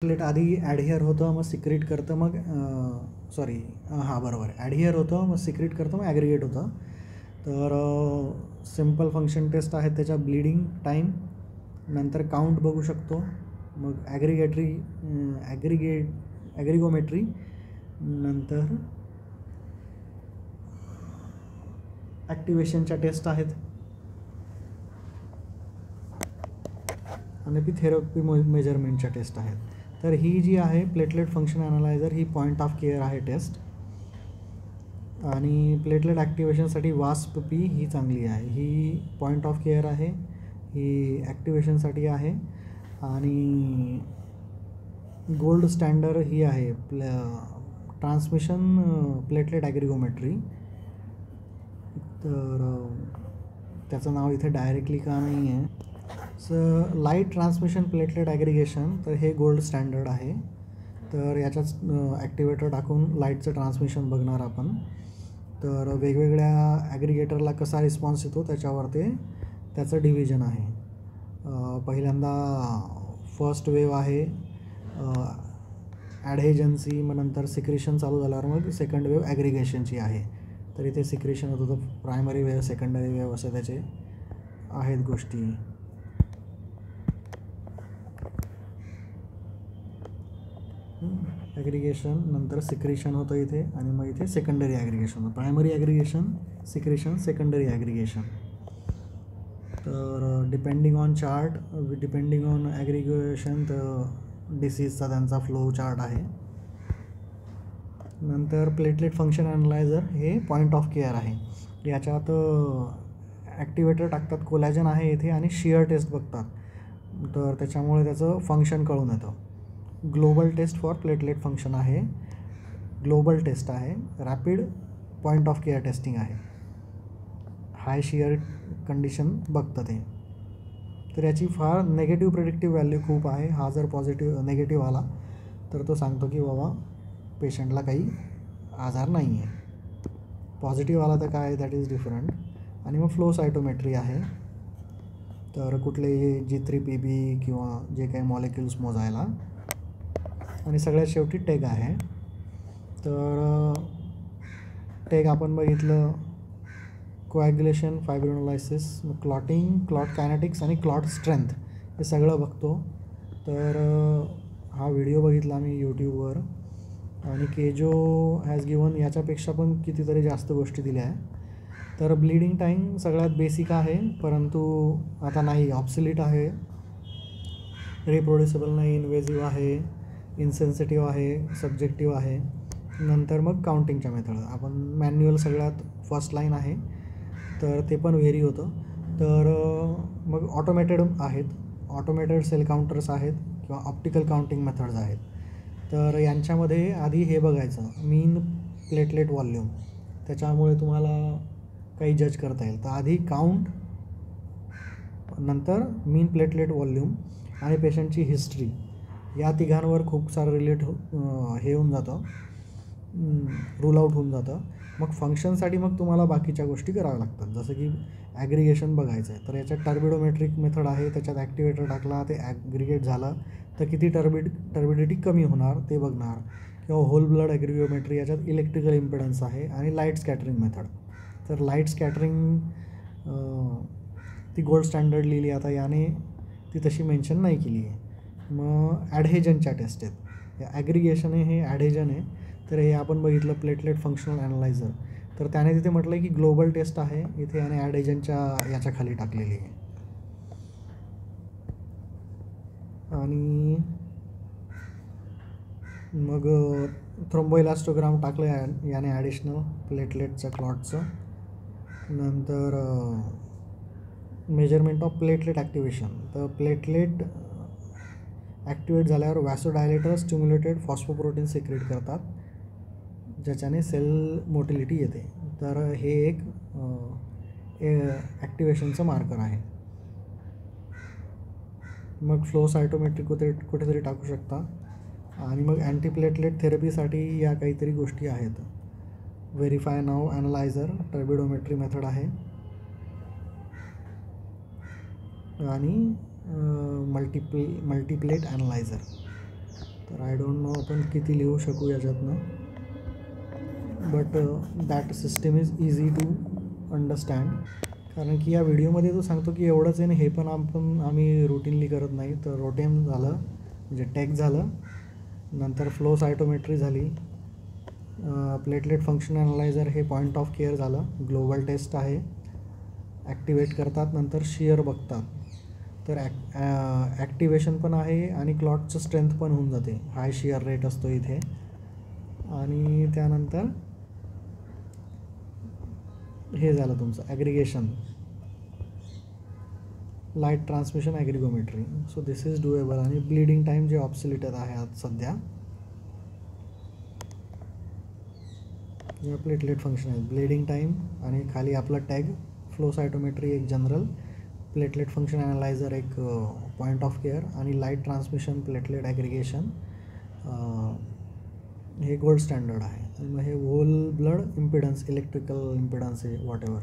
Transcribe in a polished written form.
Plate आधी ॲडहिअर होतं मग सिक्रेट करतं मग बरोबर ॲडहिअर होतं मग सिक्रेट करतं मग ॲग्रिगेट होतं. तर सिम्पल फंक्शन टेस्ट आहेत त्याच्या ब्लिडिंग टाईम, नंतर काउंट बघू शकतो, मग ॲग्रिगोमेट्री, नंतर ॲक्टिवेशनच्या टेस्ट आहेत आणि ती थेरपी मेजरमेंटच्या टेस्ट आहेत. तर ही जी आहे platelet function analyser he point of care आहे टेस्ट, आणि प्लेटलेट ॲक्टिवेशनसाठी वास्प-पी ही चांगली आहे. ही पॉईंट ऑफ केअर आहे, ही ॲक्टिवेशनसाठी आहे. आणि गोल्ड स्टँडर्ड ही आहे ट्रान्समिशन प्लेटलेट ॲग्रिगोमेट्री. तर त्याचं नाव इथे डायरेक्टली का नाही आहे. लाईट ट्रान्समिशन प्लेटलेट ॲग्रिगेशन, तर हे गोल्ड स्टँडर्ड आहे. तर याच्यात ॲक्टिवेटर टाकून लाईटचं ट्रान्समिशन बघणार आपण. तर वेगवेगळ्या ॲग्रिगेटरला कसा रिस्पॉन्स येतो त्याच्यावर त्याचं डिव्हिजन आहे. पहिल्यांदा फर्स्ट वेव आहे ॲडहेजन्सी, मग नंतर सिक्रेशन चालू झाल्यावर मग सेकंड वेव ॲग्रिगेशनची आहे. तर इथे सिक्रेशन होतं, तर प्रायमरी वेव, सेकंडरी वेव असे त्याचे आहेत गोष्टी. ॲग्रिगेशन नंतर सिक्रेशन होतं इथे, आणि मग इथे सेकंडरी ॲग्रिगेशन होतं. Primary aggregation, secretion, secondary aggregation. तर depending on chart, depending on aggregation, तर डिसीजचा त्यांचा फ्लो चार्ट आहे. नंतर प्लेटलेट फंक्शन ॲनालायझर हे पॉईंट ऑफ केअर आहे. याच्यात ॲक्टिवेटर टाकतात, कोलॅजन आहे इथे, आणि शिअर टेस्ट बघतात. तर त्याच्यामुळे त्याचं फंक्शन कळून येतं. Global test for platelet function आहे, ग्लोबल टेस्ट आहे. Rapid point of care testing आहे, हाय शिअर कंडिशन बघतं ते. तर याची फार नेगेटिव्ह प्रेडिक्टिव्ह व्हॅल्यू खूप आहे. हा जर नेगेटिव्ह आला तर तो सांगतो की बाबा पेशंटला काही आजार नाही आहे. पॉझिटिव्ह आला तर काय, दॅट इज डिफरंट. आणि मग फ्लो सायटोमेट्री आहे, तर कुठलेही G3PB किंवा जे काही मॉलिक्युल्स मोजायला. आणि सगळ्यात शेवटी टेग आहे. तर टेग आपण बघितलं, कोॲग्युलेशन, फायब्रोनोलायसिस, क्लॉटिंग, क्लॉट कायनेटिक्स आणि क्लॉट स्ट्रेंथ हे सगळं बघतो. तर हा व्हिडिओ बघितला मी यूट्यूबवर, आणि केजो हॅज गिवन याच्यापेक्षा पण कितीतरी जास्त गोष्टी दिल्या आहे. तर ब्लिडिंग टाईम सगळ्यात बेसिक आहे, परंतु आता नाही, ऑब्सोलीट आहे, रिप्रोड्युसिबल नाही, इन्वेजिव्ह आहे, इन्सेन्सिटिव्ह आहे, सब्जेक्टिव्ह आहे. नंतर मग काउंटिंगच्या मेथड, आपण मॅन्युअल सगळ्यात फर्स्ट लाईन आहे, तर ते पण व्हेरी होतं. तर मग ऑटोमेटेड आहेत, ऑटोमेटेड सेल काउंटर्स आहेत किंवा ऑप्टिकल काउंटिंग मेथड्स आहेत. तर यांच्यामध्ये आधी हे बघायचं मीन प्लेटलेट व्हॉल्यूम, त्याच्यामुळे तुम्हाला काही जज करता येईल. तर आधी काउंट, नंतर मीन प्लेटलेट व्हॉल्यूम आणि पेशंटची हिस्ट्री, या तिघांवर खूप सारं हे होऊन जातं, रूल आउट होऊन जातं. मग फंक्शनसाठी मग तुम्हाला बाकीच्या गोष्टी कराव्या लागतात, जसं की ॲग्रिगेशन बघायचं आहे. तर याच्यात टर्बिडोमेट्रिक मेथड आहे, त्याच्यात ॲक्टिवेटर टाकला, ते ॲग्रिगेट झालं तर किती टर्बिडिटी कमी होणार ते बघणार. किंवा होल ब्लड ॲग्रिगोमेट्री, याच्यात इलेक्ट्रिकल इम्पिडन्स आहे. आणि लाईट स्कॅटरिंग मेथड, तर लाईट स्कॅटरिंग ती गोल्ड स्टँडर्ड लिहिली, आता याने ती तशी मेन्शन नाही केली आहे. मग ॲडहेजनच्या टेस्ट आहेत, ॲग्रिगेशन आहे, हे ॲडहेजन आहे. तर हे आपण बघितलं प्लेटलेट फंक्शनल ॲनालायझर, तर त्याने तिथे म्हटलं आहे की ग्लोबल टेस्ट आहे इथे, आणि ॲडहेजनच्या याच्या खाली टाकलेली आहे. आणि मग थ्रोम्बोइलास्टोग्राम टाकलं याने ॲडिशनल प्लेटलेटचं क्लॉटचं. नंतर मेजरमेंट ऑफ प्लेटलेट ॲक्टिवेशन, तर प्लेटलेट ॲक्टिवेट झाल्यावर वॅसोडायलेटर स्टिम्युलेटेड फॉस्फोप्रोटीन सिक्रेट करतात, ज्याच्याने सेल मोटिलिटी येते. तर हे एक ॲक्टिवेशनचं मार्कर आहे. मग फ्लो सायटोमेट्री कुठेतरी टाकू शकता. आणि मग अँटीप्लेटलेट थेरपीसाठी या काहीतरी गोष्टी आहेत. व्हेरीफाय नाव ॲनालायझर, टर्बिडोमेट्री मेथड आहे, आणि मल्टीप्लेट ॲनालायझर. तर आय डोंट नो आपण किती लिहू शकू याच्यातनं, but that system is easy to understand. कारण की या व्हिडिओमध्ये तो सांगतो की एवढंच आहे ना, हे पण आम्ही रुटीनली करत नाही. तर रोटेम झालं म्हणजे टेक झालं, नंतर फ्लो सायटोमेट्री झाली, प्लेटलेट फंक्शन ॲनालायझर हे पॉईंट ऑफ केअर झालं, ग्लोबल टेस्ट आहे, ॲक्टिवेट करतात, नंतर शिअर बघतात. तर ॲक्टिवेशन पण आहे आणि क्लॉटचं स्ट्रेंथ पण होऊन जाते, हाय शिअर रेट असतो इथे. आणि त्यानंतर हे झालं तुमचं aggregation, light transmission aggregometry. So this is doable. आणि ब्लीडिंग टाईम जे ऑब्सोलिटेड आहे आज सध्या, जे प्लेटलेट फंक्शन आहे, ब्लीडिंग टाईम आणि खाली आपला टॅग, फ्लो सायटोमेट्री एक जनरल, प्लेटलेट फंक्शन ॲनालायझर एक पॉईंट ऑफ केअर, आणि लाईट ट्रान्समिशन प्लेटलेट ॲग्रिगेशन हे गोल्ड स्टँडर्ड आहे. आणि मग हे whole blood impedance, electrical impedance आहे, वॉट एव्हर.